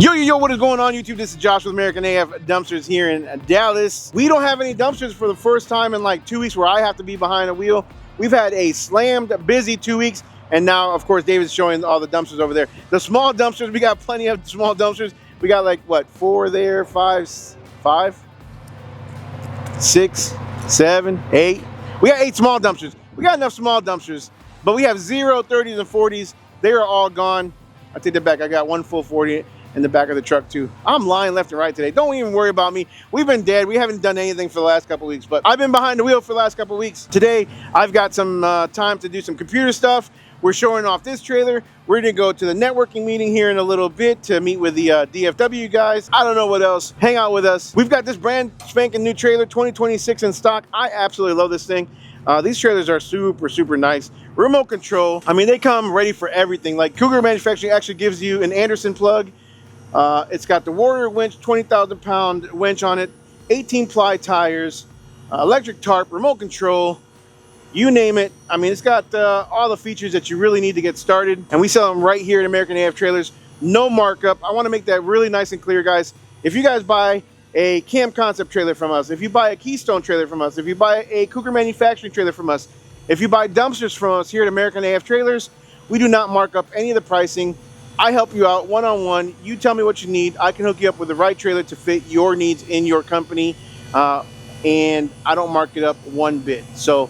Yo, what is going on YouTube? This is Josh with American AF Dumpsters here in Dallas. We don't have any dumpsters for the first time in like 2 weeks where I have to be behind a wheel. We've had a slammed busy 2 weeks, and now of course David's showing all the dumpsters over there. The small dumpsters, we got plenty of small dumpsters. We got like what, 4 there, 5, 6, 7, 8. We got 8 small dumpsters. We got enough small dumpsters, but we have 0, 30s, and 40s. They are all gone. I take that back. I got one full 40 in the back of the truck too. I'm lying left and right today. Don't even worry about me. We've been dead. We haven't done anything for the last couple weeks, but I've been behind the wheel for the last couple weeks. Today, I've got some time to do some computer stuff. We're showing off this trailer. We're gonna go to the networking meeting here in a little bit to meet with the DFW guys. I don't know what else. Hang out with us. We've got this brand spanking new trailer, 2026 in stock. I absolutely love this thing. These trailers are super nice. Remote control. I mean, they come ready for everything. Like Cougar Manufacturing actually gives you an Anderson plug. It's got the Warrior winch, 20,000 pound winch on it, 18 ply tires, electric tarp, remote control, you name it. I mean, it's got all the features that you really need to get started. And we sell them right here at American AF Trailers. No markup. I want to make that really nice and clear, guys. If you guys buy a Cam Concept trailer from us, if you buy a Keystone trailer from us, if you buy a Cougar Manufacturing trailer from us, if you buy dumpsters from us here at American AF Trailers, we do not mark up any of the pricing. I help you out one-on-one. You tell me what you need. I can hook you up with the right trailer to fit your needs in your company, and I don't mark it up one bit. So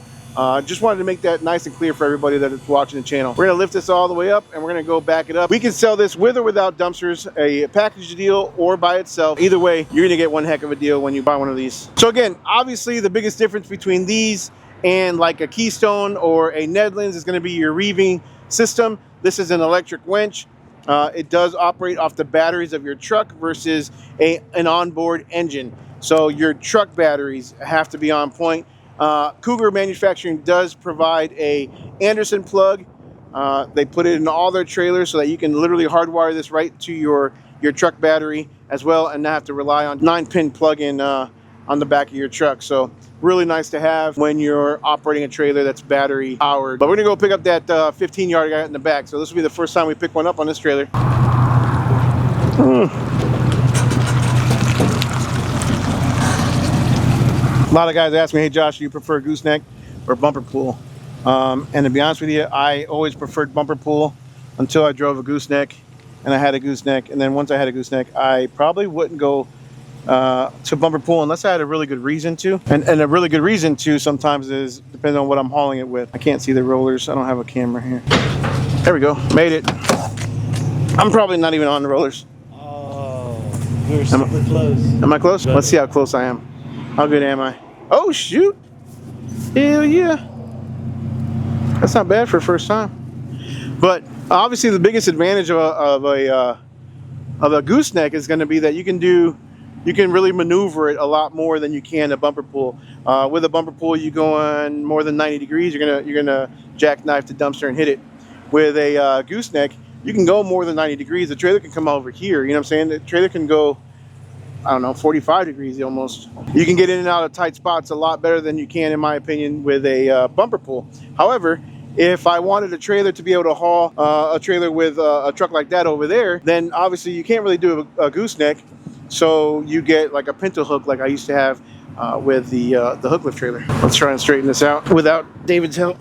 just wanted to make that nice and clear for everybody that is watching the channel. We're gonna lift this all the way up and we're gonna go back it up. We can sell this with or without dumpsters, a package deal or by itself. Either way, you're gonna get one heck of a deal when you buy one of these. So again, obviously the biggest difference between these and like a Keystone or a Nedlands is gonna be your reeving system. This is an electric winch. It does operate off the batteries of your truck versus an onboard engine. So your truck batteries have to be on point. Cougar Manufacturing does provide a Anderson plug. They put it in all their trailers so that you can literally hardwire this right to your truck battery as well and not have to rely on 9-pin plug-in on the back of your truck. So really nice to have when you're operating a trailer that's battery powered. But we're gonna go pick up that 15-yard I got in the back. So this will be the first time we pick one up on this trailer. A lot of guys ask me, hey Josh, do you prefer gooseneck or bumper pull? And to be honest with you, I always preferred bumper pull until I drove a gooseneck and I had a gooseneck. And then once I had a gooseneck, I probably wouldn't go to bumper pull unless I had a really good reason to. And a really good reason to sometimes is depending on what I'm hauling it with. I can't see the rollers. I don't have a camera here. There we go. Made it. I'm probably not even on the rollers. Oh, you're super close. Am I close? Let's see how close I am. How good am I? Oh shoot! Hell yeah! That's not bad for the first time. But obviously the biggest advantage of a gooseneck is going to be that you can really maneuver it a lot more than you can a bumper pull. With a bumper pull, you go on more than 90 degrees. You're gonna jackknife the dumpster and hit it. With a gooseneck, you can go more than 90 degrees. The trailer can come over here. You know what I'm saying? The trailer can go, I don't know, 45 degrees almost. You can get in and out of tight spots a lot better than you can, in my opinion, with a bumper pull. However, if I wanted a trailer to be able to haul a trailer with a truck like that over there, then obviously you can't really do a gooseneck. So you get like a pinto hook like I used to have with the Hooklift trailer. Let's try and straighten this out without David's help.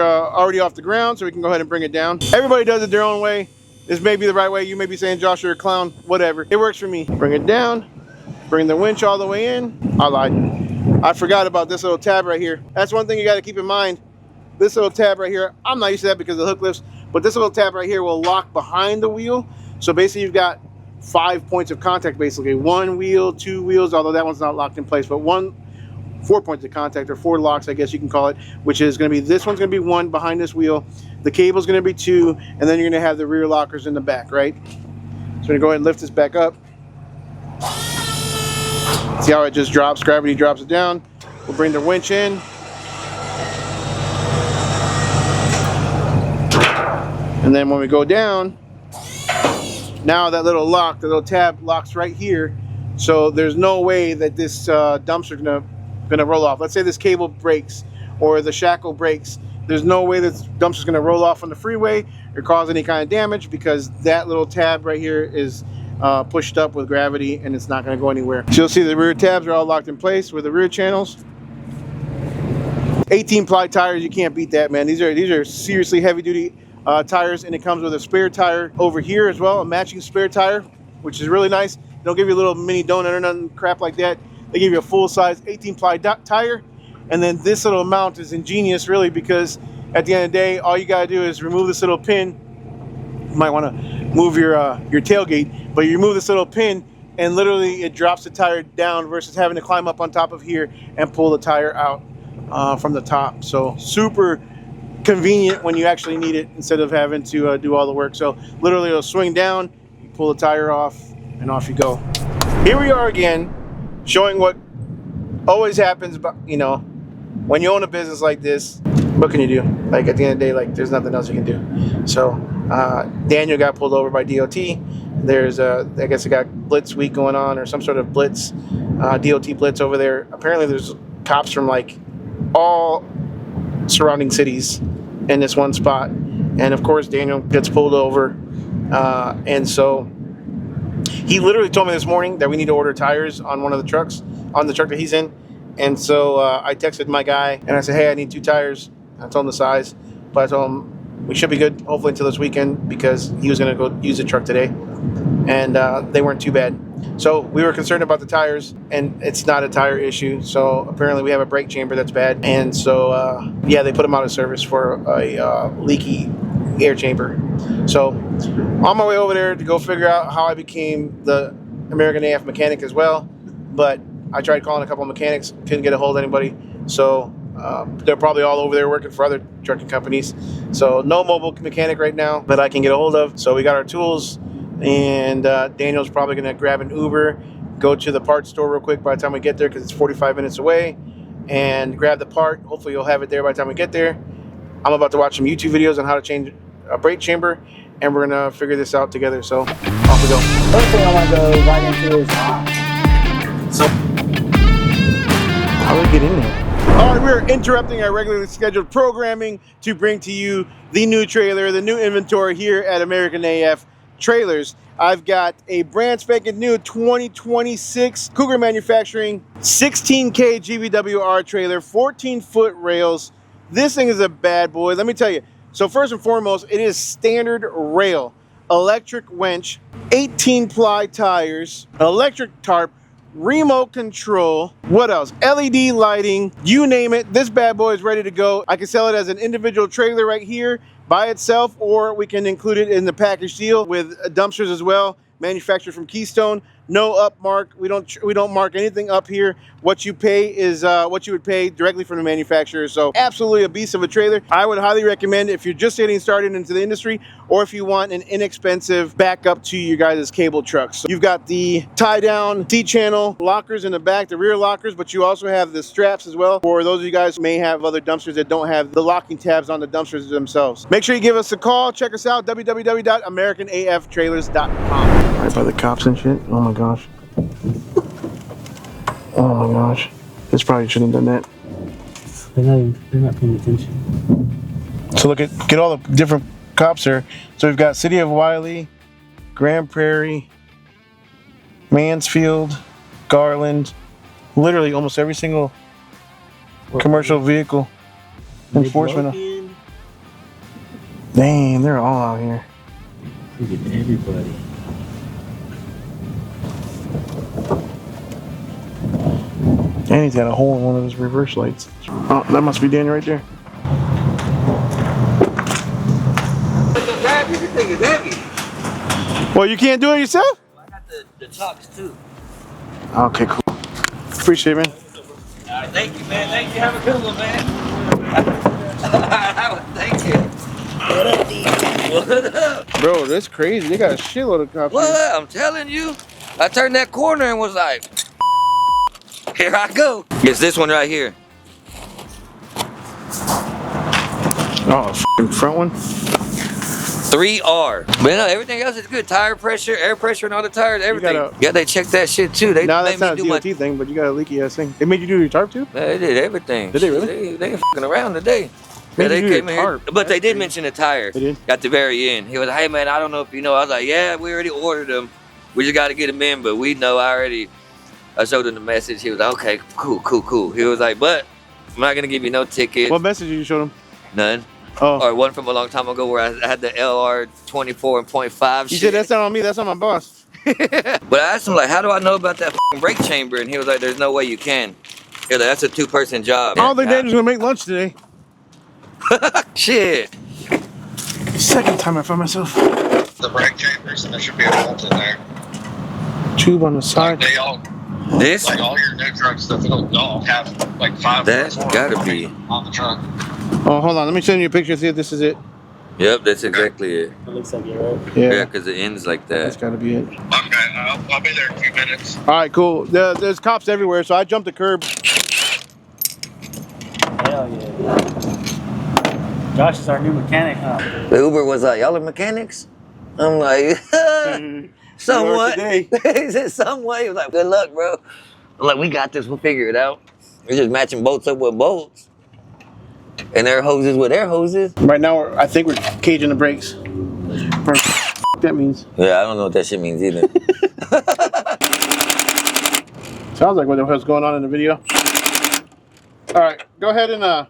Already off the ground, so we can go ahead and bring it down. Everybody does it their own way. This may be the right way. You may be saying, Josh, you're a clown. Whatever. It works for me. Bring it down. Bring the winch all the way in. I lied. I forgot about this little tab right here. That's one thing you got to keep in mind. This little tab right here, I'm not used to that because of the hook lifts, but this little tab right here will lock behind the wheel. So basically you've got 5 points of contact, basically. 1 wheel, 2 wheels, although that one's not locked in place, but 4 points of contact, or 4 locks, I guess you can call it, which is going to be, this one's going to be 1 behind this wheel, the cable's going to be 2, and then you're going to have the rear lockers in the back, right? So we're going to go ahead and lift this back up. See how it just drops, gravity drops it down. We'll bring the winch in. And then when we go down, now that little lock, the little tab locks right here. So there's no way that this dumpster gonna roll off. Let's say this cable breaks or the shackle breaks. There's no way this dumpster's gonna roll off on the freeway or cause any kind of damage because that little tab right here is pushed up with gravity, and it's not going to go anywhere. So you'll see the rear tabs are all locked in place with the rear channels. 18 ply tires, you can't beat that, man. These are seriously heavy duty tires, and it comes with a spare tire over here as well, a matching spare tire, which is really nice. They don't give you a little mini donut or nothing crap like that. They give you a full size 18 ply tire. And then this little mount is ingenious, really, because at the end of the day, all you gotta do is remove this little pin. You might want to move your tailgate, but you remove this little pin, and literally it drops the tire down versus having to climb up on top of here and pull the tire out from the top. So super convenient when you actually need it instead of having to do all the work. So literally it'll swing down, you pull the tire off, and off you go. Here we are again, showing what always happens, you know, when you own a business like this. What can you do? Like, at the end of the day, like, there's nothing else you can do. So Daniel got pulled over by DOT. There's I guess they got Blitz week going on, or some sort of Blitz, DOT Blitz over there. Apparently there's cops from like all surrounding cities in this one spot, and of course Daniel gets pulled over, and so he literally told me this morning that we need to order tires on one of the trucks, on the truck that he's in. And so I texted my guy and I said, hey, I need 2 tires. I told him the size, but I told him we should be good hopefully until this weekend, because he was going to go use the truck today, and they weren't too bad. So we were concerned about the tires, and it's not a tire issue. So apparently we have a brake chamber that's bad, and so yeah, they put them out of service for a leaky air chamber. So on my way over there to go figure out how I became the American AF mechanic as well, but I tried calling a couple of mechanics, couldn't get a hold of anybody. So they're probably all over there working for other trucking companies. So no mobile mechanic right now that I can get a hold of. So we got our tools, and Daniel's probably going to grab an Uber, go to the parts store real quick by the time we get there, because it's 45 minutes away, and grab the part. Hopefully you'll have it there by the time we get there. I'm about to watch some YouTube videos on how to change a brake chamber, and we're going to figure this out together. So off we go. First thing I want to go right into is So how do we get in there? All right, we're interrupting our regularly scheduled programming to bring to you the new trailer, the new inventory here at American AF Trailers. I've got a brand spanking new 2026 Cougar Manufacturing 16K GVWR trailer, 14-foot rails. This thing is a bad boy, let me tell you. So first and foremost, it is standard rail, electric winch, 18 ply tires, electric tarp, remote control, what else? LED lighting, you name it. This bad boy is ready to go. I can sell it as an individual trailer right here by itself, or we can include it in the package deal with dumpsters as well, manufactured from Keystone. No up mark. We don't mark anything up here. What you pay is what you would pay directly from the manufacturer. So absolutely a beast of a trailer. I would highly recommend it if you're just getting started into the industry, or if you want an inexpensive backup to your guys' cable trucks. So you've got the tie down T-channel lockers in the back, the rear lockers, but you also have the straps as well for those of you guys who may have other dumpsters that don't have the locking tabs on the dumpsters themselves. Make sure you give us a call. Check us out, www.americanaftrailers.com. Right by the cops and shit. Oh my gosh. Oh my gosh. This probably shouldn't have done that. they're not paying attention. So look get all the different cops here. So we've got City of Wiley, Grand Prairie, Mansfield, Garland, literally almost every single commercial vehicle enforcement. Dang, they're all out here. Look at everybody. And he's got a hole in one of his reverse lights. Oh, that must be Daniel right there. Everything is heavy. Well, you can't do it yourself? I got the trucks too. Okay, cool. Appreciate it, man. Thank you, man. Thank you. Have a good one, man. Thank you. What up, D? What up? Bro, that's crazy. They got a shitload of cops. What up? I'm telling you. I turned that corner and was like, here I go. It's this one right here. Oh, front one? 3R. But no, everything else is good. Tire pressure, air pressure, and all the tires, everything. Yeah, they checked that shit too. They no, that's made not me a DOT thing, but you got a leaky ass thing. They made you do your tarp too? Yeah, they did everything. Did they really? They ain't fucking around today. Yeah, they came in here. But they did mention the tire. They did? At the very end. He was like, hey man, I don't know if you know. I was like, yeah, we already ordered them. We just got to get him in, but we know I showed him the message. He was like, okay, cool. He was like, but I'm not going to give you no ticket. What message did you show him? None. Oh. Or one from a long time ago where I had the LR 24 and .5 You shit. said that's not on me, that's on my boss. But I asked him, like, how do I know about that brake chamber? And he was like, there's no way you can. He was like, that's a 2-person job. I don't think Daniel's gonna make lunch today. Shit. Second time I found myself. The brake chambers, and there should be a bolt in there. Tube on the side. Like they all, This? like all your new truck stuff, it'll all have like 5. That's gotta be. On the truck. Oh, hold on. Let me send you a picture. See if this is it. Yep, that's exactly it. It looks like it, right? Yeah, because it ends like That's that. got to be it. Okay, I'll be there in a few minutes. All right, cool. There's cops everywhere, so I jumped the curb. Hell yeah. Josh is our new mechanic, huh? The Uber was like, y'all are mechanics? I'm like, somewhat. He said, somewhat. He was like, good luck, bro. I'm like, we got this. We'll figure it out. We're just matching bolts up with bolts. And their hoses with their hoses. Right now, I think we're caging the brakes. That means. Yeah, I don't know what that shit means either. Sounds like what the hell's going on in the video. All right, go ahead and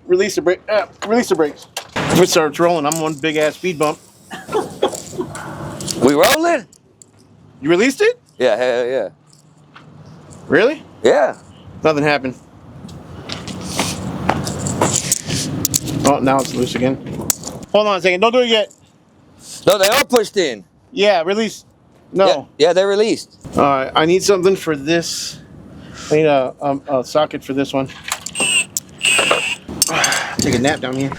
release the brake. Release the brakes. If it starts rolling, I'm on big ass speed bump. We rolling? You released it? Yeah, hell yeah. Really? Yeah. Nothing happened. Oh, now it's loose again. Hold on a second. Don't do it yet. No, they are pushed in. Yeah, release. No. Yeah, they're released. All right, I need something for this. I need a socket for this one. Take a nap down here.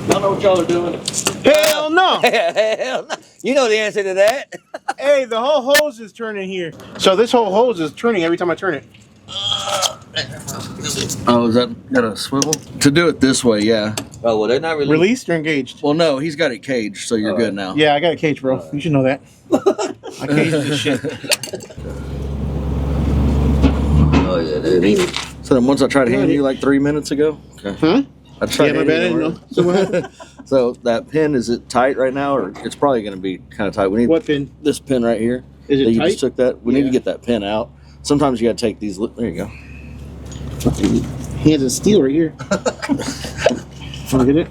Don't know what y'all are doing. Hell no! Hell no. You know the answer to that. Hey, the whole hose is turning here. So this whole hose is turning every time I turn it. Oh, is that got a swivel? To do it this way, yeah. Oh, well, they're not released. Released or engaged? Well, no, he's got it caged, so you're good now. Yeah, I got a cage, bro. You should know that. I caged this shit. Oh, yeah, they're released. So then once I tried to hand you like 3 minutes ago. Okay. Huh? I tried Yeah, my to bad. I hand didn't you know. So what happened? So that pin, is it tight right now, or it's probably going to be kind of tight? We need What pin? this pin right here. Is it that you tight? just took that. We need Yeah. to get that pin out. Sometimes you got to take these. There you go. Hands of steel right here. Want to get it?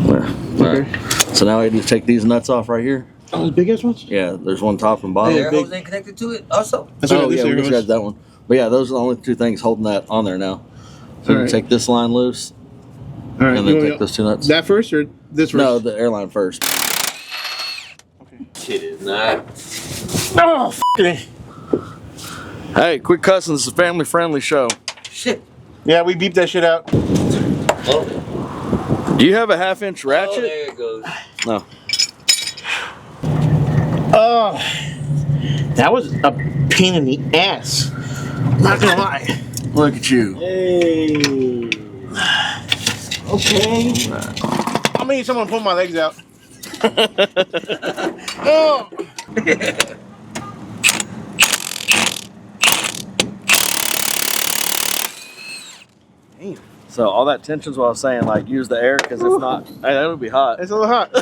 There. Okay. Right. So now I need to take these nuts off right here. Oh, the big ass ones? Yeah, there's one top and bottom. Their big. hose ain't connected to it also? That's what Oh this yeah, we area just was. got that one. But yeah, those are the only two things holding that on there now. So you Alright. take this line loose, All right. and you then want take those two nuts. that first or this first? No, the airline first. Shit is not. Oh, f***ing it. Hey, quit cussing. This is a family-friendly show. Shit. Yeah, we beeped that shit out. Oh, Do you have a 1/2-inch oh, ratchet? there it goes. No. Oh, that was a pain in the ass. Not gonna lie. Look at you. Hey. Okay. I'm gonna need someone to pull my legs out. Oh. Damn. So all that tension's what I was saying, like use the air, because if not, hey, that would be hot. It's a little hot.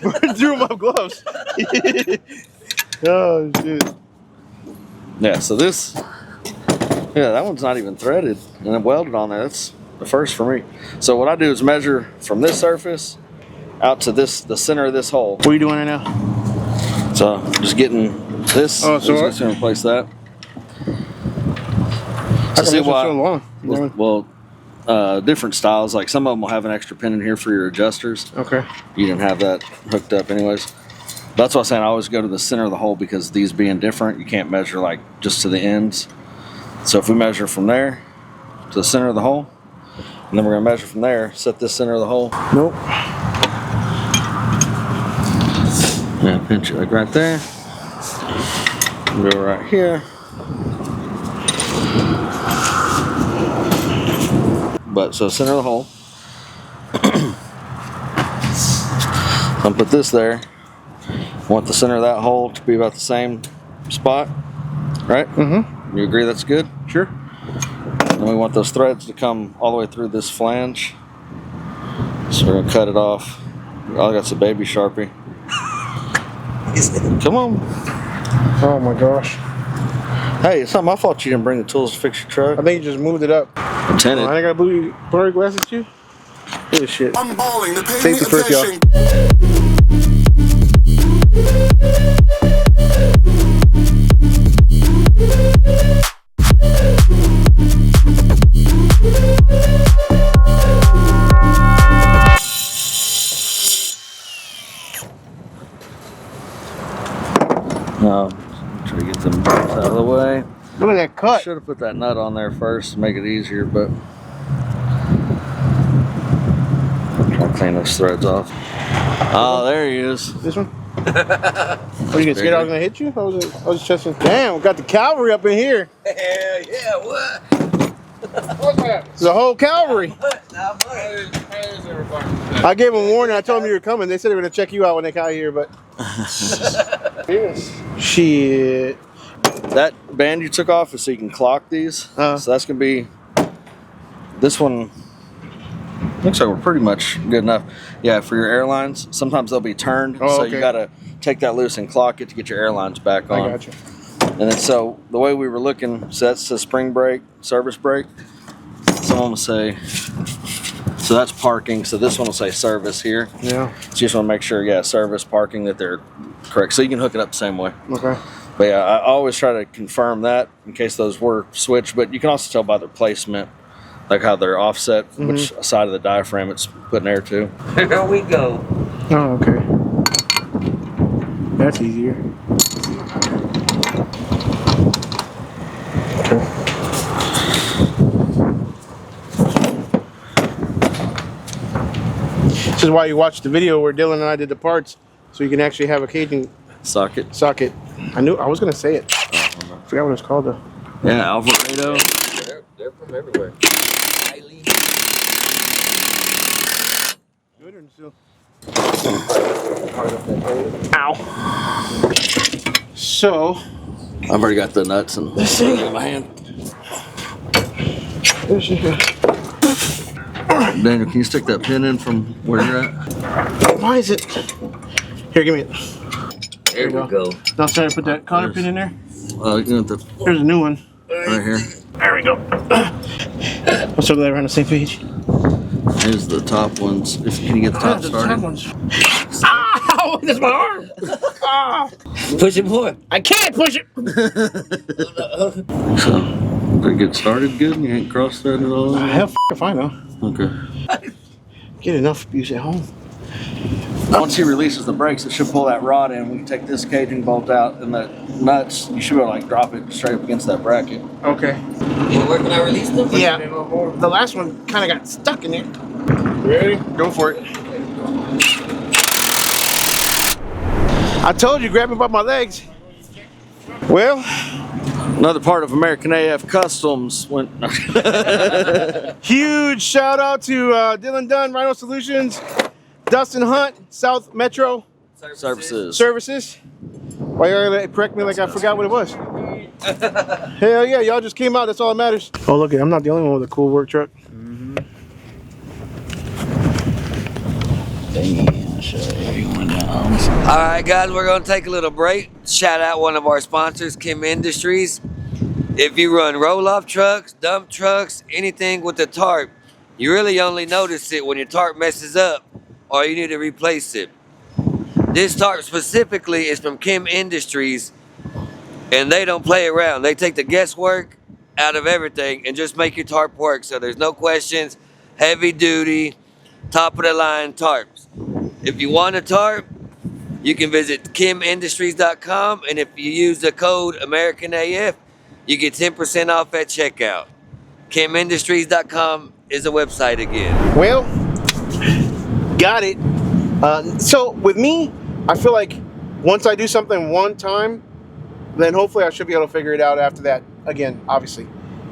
Burn through my gloves. Oh, shit. Yeah, so this, yeah, that one's not even threaded and then welded on there. That's the first for me. So what I do is measure from this surface out to this, the center of this hole. What are you doing right now? So just getting this. Oh, so just gonna replace that. How To come see this was why. so long? Well, different styles. Like some of them will have an extra pin in here for your adjusters. Okay. You didn't have that hooked up anyways. That's why I'm saying I always go to the center of the hole, because these being different, you can't measure like just to the ends. So if we measure from there to the center of the hole, and then we're gonna measure from there, set this center of the hole. Nope. Yeah, pinch it like right there. Go right here. But so center of the hole. I'll put this there. I want the center of that hole to be about the same spot, right? Mm-hmm. You agree that's good? Sure. And we want those threads to come all the way through this flange. This So we're gonna cut it off. I got some baby Sharpie. Come on. Oh my gosh. Hey, it's not my fault you didn't bring the tools to fix your truck. I think you just moved it up. Intended. I ain't got blue glasses too. Look at this shit. I'm balling. They're paying Safety me first, y'all. attention. No, try to get them bolts out of the way. Look at that cut. Should have put that nut on there first to make it easier, but try to clean those threads off. Oh, there he is. This one? Are you scared I was gonna hit you? I was just checking. Damn, we got the cavalry up in here. Hell yeah, what? What's that? The whole cavalry. Not much. I gave them warning. I told them you were coming. They said they were gonna check you out when they got here, but shit. That band you took off is so you can clock these. So that's gonna be this one. Looks like we're pretty much good enough. Yeah, for your airlines, sometimes they'll be turned, so you gotta take that loose and clock it to get your airlines back on. I got you. And then so the way we were looking, so that's the spring brake, service brake. Someone will say, so that's parking. So this one will say service here. Yeah. So you just want to make sure, yeah, service, parking, that they're correct. So you can hook it up the same way. Okay. But yeah, I always try to confirm that in case those were switched. But you can also tell by their placement, like how they're offset, which side of the diaphragm it's putting air to. Here we go. Oh, okay. That's easier. Okay. This is why you watch the video where Dylan and I did the parts, so you can actually have a caging Socket. socket. I was gonna say it. I forgot what it's called though. Yeah, Alvarado. They're from everywhere. Good or still? Ow. So, I've already got the nuts and in my hand. Daniel, can you stick that pin in from where you're at? Why is it? Here, give me it. There we go. Now, sorry, put that cotter pin in there. You know, There's a new one. right here. There we go. I'm so glad we're on the same page. Here's the top ones. Can you get the top started? Ow! That's my arm! Ah! Push it more. I can't push it! So, did it get started good and you ain't cross-threaded at all? Hell if I know. Okay. Get enough abuse at home. Once he releases the brakes, it should pull that rod in. We can take this caging bolt out and the nuts, you should be able to like drop it straight up against that bracket. Okay. Where can I release them? Yeah. The last one kind of got stuck in there. Ready? Go for it. I told you, grab me by my legs. Well, Another part of American AF Customs went. huge shout out to Dylan Dunn, Rhino Solutions, Dustin Hunt, South Metro Services. Why you gonna correct me like I forgot what it was? Hell yeah, y'all just came out. That's all that matters. Oh, look, I'm not the only one with a cool work truck. All right, guys, we're going to take a little break. Shout out one of our sponsors, Kim Industries. If you run roll-off trucks, dump trucks, anything with a tarp, you really only notice it when your tarp messes up or you need to replace it. This tarp specifically is from Kim Industries, and they don't play around. They take the guesswork out of everything and just make your tarp work. So there's no questions, heavy duty, top of the line tarps. If you want a tarp, you can visit kimindustries.com, and if you use the code AmericanAF, you get 10% off at checkout. kimindustries.com is the website again. Well, got it. So with me, I feel like once I do something one time, then hopefully I should be able to figure it out after that again, obviously.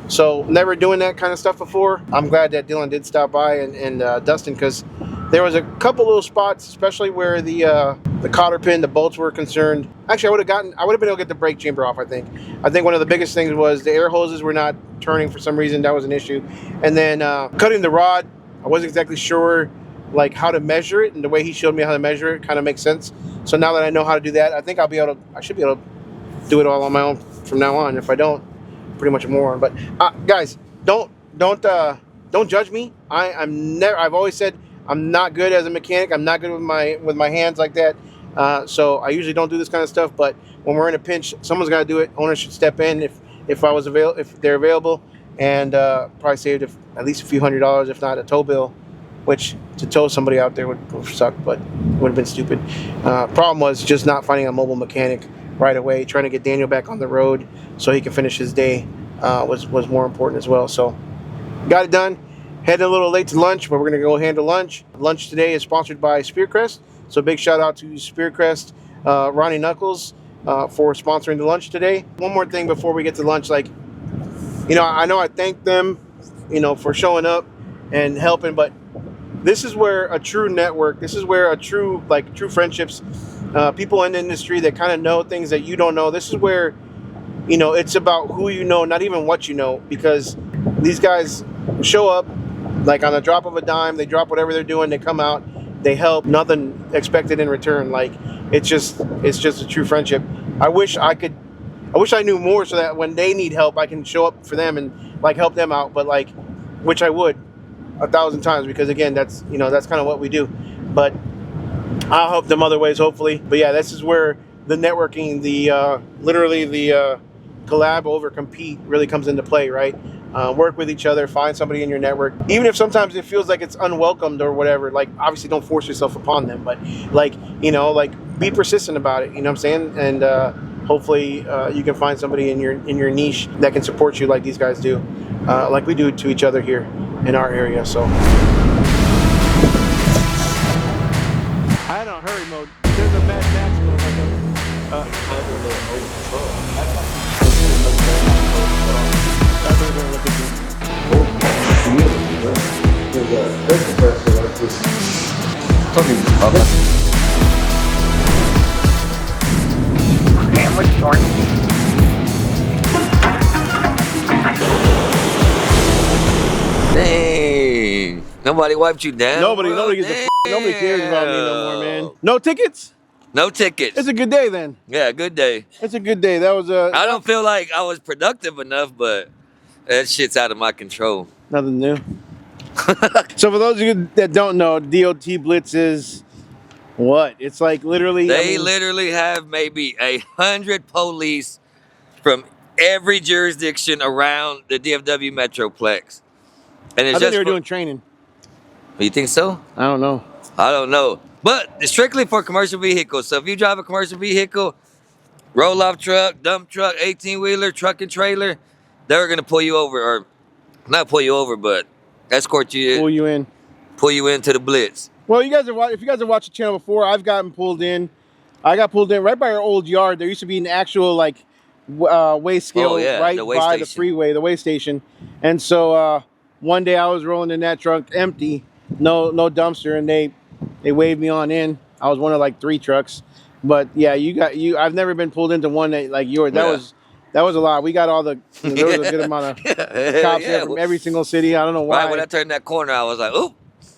So never doing that kind of stuff before. I'm glad that Dylan did stop by and Dustin, because there was a couple little spots, especially where the cotter pin, the bolts were concerned. Actually, I would have been able to get the brake chamber off, I think. I think one of the biggest things was the air hoses were not turning for some reason. That was an issue. And then cutting the rod, I wasn't exactly sure like how to measure it, and the way he showed me how to measure it kind of makes sense. So now that I know how to do that, I think I should be able to do it all on my own from now on. If I don't, pretty much a moron. But guys, don't judge me. I've always said I'm not good as a mechanic. I'm not good with my hands like that. So I usually don't do this kind of stuff. But when we're in a pinch, someone's got to do it. Owners should step in if they're available, and probably saved at least a few $100s, if not a tow bill. Which to tow somebody out there would suck, but would have been stupid. Problem was just not finding a mobile mechanic right away. Trying to get Daniel back on the road so he can finish his day was more important as well. So got it done. Heading a little late to lunch, but we're gonna go handle lunch. Lunch today is sponsored by Spearcrest. So big shout out to Spearcrest, Ronnie Knuckles, for sponsoring the lunch today. One more thing before we get to lunch, like, I know I thank them, for showing up and helping, but this is where a true network, this is where true friendships, people in the industry that kind of know things that you don't know. This is where, it's about who you know, not even what you know, because these guys show up like on the drop of a dime. They drop whatever they're doing. They come out, they help, nothing expected in return. Like it's just a true friendship. I wish I knew more so that when they need help, I can show up for them and help them out. But which I would 1,000 times, because again, that's kind of what we do. But I'll help them other ways, hopefully. But yeah, this is where the networking, literally the collab over compete really comes into play, right? Work with each other, find somebody in your network, even if sometimes it feels like it's unwelcomed or whatever. Obviously don't force yourself upon them, but be persistent about it, you know what I'm saying? And hopefully you can find somebody in your niche that can support you like these guys do, like we do to each other here in our area. So I had on hurry mode. There's a Mad Max mode. Dang. Nobody wiped you down. Nobody cares about me no more, man. No tickets? No tickets. It's a good day then. Yeah, good day. It's a good day. That was I don't feel like I was productive enough, but that shit's out of my control. nothing new. So for those of you that don't know, DOT Blitz is what? It's like literally. They literally have maybe 100 police from every jurisdiction around the DFW Metroplex. And it's I think they were doing training. You think so? I don't know. I don't know. But it's strictly for commercial vehicles. So if you drive a commercial vehicle, roll-off truck, dump truck, 18-wheeler, truck and trailer, they're going to pull you over, or not pull you over, but escort you. Pull you in. Pull you into the Blitz. Well, if you guys have watched the channel before, I've gotten pulled in. I got pulled in right by our old yard. There used to be an actual weigh scale right by the freeway, the weigh station. And so one day I was rolling in that truck empty, no dumpster, and they waved me on in. I was one of like 3 trucks. But yeah, I've never been pulled into one that like yours. That was a lot. We got all the there was a good amount of cops here from every single city. I don't know why. Right when I turned that corner, I was like, "Oop,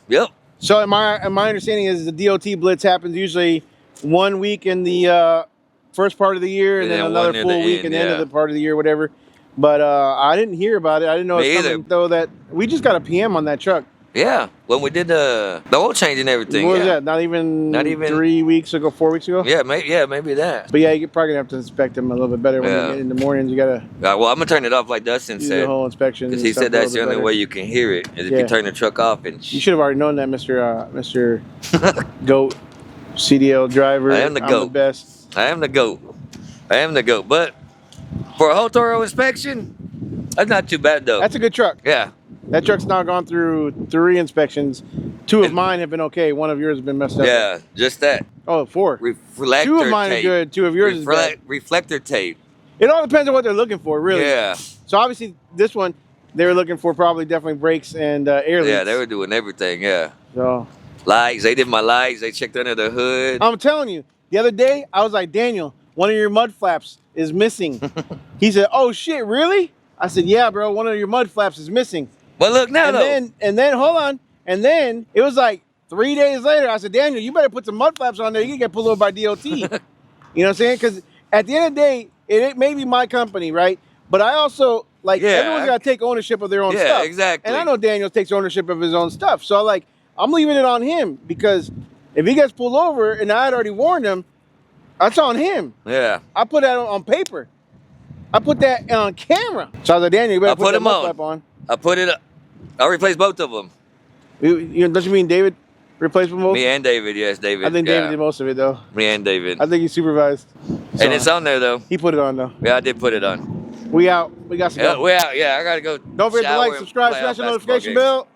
yep." So my understanding is the DOT Blitz happens usually 1 week in the first part of the year, and then another full week in the end of the part of the year, whatever. But I didn't hear about it. I didn't know it was coming, though. That we just got a PM on that truck. Yeah, when we did the oil change and everything. What was that? Not even 3 weeks ago, 4 weeks ago. Yeah, maybe that. But yeah, you're probably gonna have to inspect them a little bit better when you get in the mornings. You gotta. Well, I'm gonna turn it off like Dustin said. The whole inspection. Because he said that's the only way you can hear it is if you turn the truck off and. You should have already known that, Mr. Goat, CDL driver. I am the goat. I'm the best. I am the goat. But for a whole thorough inspection, that's not too bad though. That's a good truck. Yeah. That truck's now gone through 3 inspections. 2 of mine have been okay. 1 of yours has been messed up. Yeah, just that. Oh, 4. Reflector 2 of mine are good. 2 of yours is bad. Reflector tape. It all depends on what they're looking for, really. Yeah. So obviously, this one, they were looking for definitely brakes and air leaks. Yeah, they were doing everything, yeah. So lights, they did my lights. They checked under the hood. I'm telling you, the other day, I was like, Daniel, one of your mud flaps is missing. He said, oh, shit, really? I said, yeah, bro, one of your mud flaps is missing. Well, look now, and then hold on. And then it was like 3 days later, I said, Daniel, you better put some mud flaps on there. You can get pulled over by DOT. You know what I'm saying? Because at the end of the day, it may be my company, right? But I also, like, everyone's got to take ownership of their own stuff. Yeah, exactly. And I know Daniel takes ownership of his own stuff. So, like, I'm leaving it on him because if he gets pulled over and I had already warned him, that's on him. Yeah. I put that on paper. I put that on camera. So I was like, Daniel, you better put that mud flap on. I put it up. I replaced both of them. Don't you mean David replaced both? Me and David, yes, David. I think David did most of it, though. Me and David. I think he supervised. So, And it's on there, though. He put it on, though. Yeah, I did put it on. We out. We got some. Yeah, we out. Yeah, I got to go. Don't forget to shower like, and subscribe, play smash the basketball notification games. bell.